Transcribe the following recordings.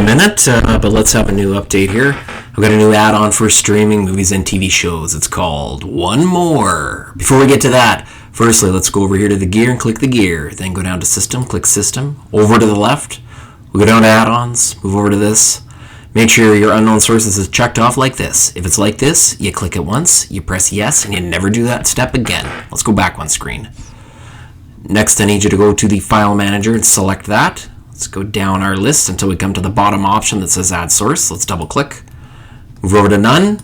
minute, but let's have a new update here. I've got a new add-on for streaming movies and TV shows. It's called One Moar. Before we get to that, firstly, let's go over here to the gear and click the gear. Then go down to System, click System. Over to the left, we go down to Add-ons, move over to this. Make sure your unknown sources is checked off like this. If it's like this, you click it once, you press yes, and you never do that step again. Let's go back one screen. Next, I need you to go to the File Manager and select that. Let's go down our list until we come to the bottom option that says Add Source. Let's double click. Move over to None.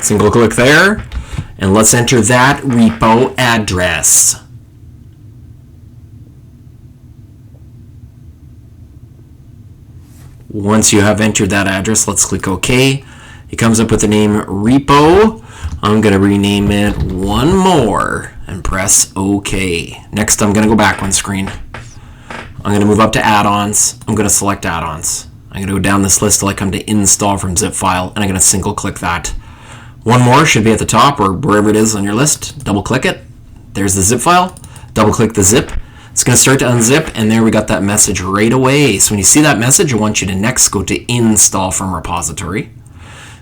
Single click there. And let's enter that repo address. Once you have entered that address, let's click OK. It comes up with the name repo. I'm going to rename it One More and press OK. Next, I'm going to go back one screen. I'm going to move up to Add-ons. I'm going to select Add-ons. I'm going to go down this list till I come to Install from Zip File, and I'm going to single click that. One More should be at the top or wherever it is on your list. Double click it. There's the zip file. Double click the zip. It's going to start to unzip, and there we got that message right away. So when you see that message, I want you to next go to Install from Repository.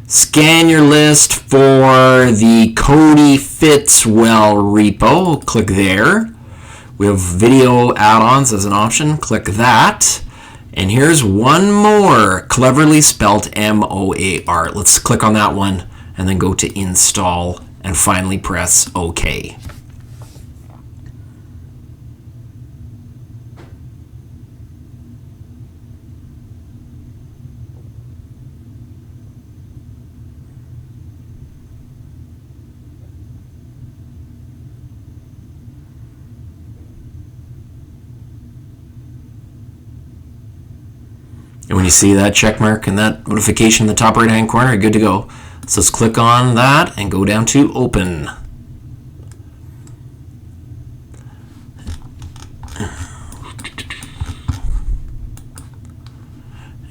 Scan your list for the kODI Fits Well repo. Click there. We have video add-ons as an option. Click that. And here's One More, cleverly spelled M-O-A-R. Let's click on that one and then go to Install and finally press OK. And when you see that check mark and that notification in the top right hand corner, you're good to go. So let's click on that and go down to Open.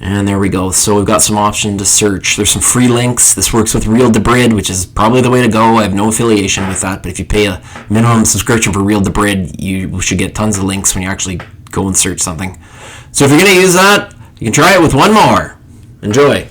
And there we go. So we've got some option to search. There's some free links. This works with Real Debrid, which is probably the way to go. I have no affiliation with that, but if you pay a minimum subscription for Real Debrid, you should get tons of links when you actually go and search something. So if you're going to use that, you can try it with One More. Enjoy.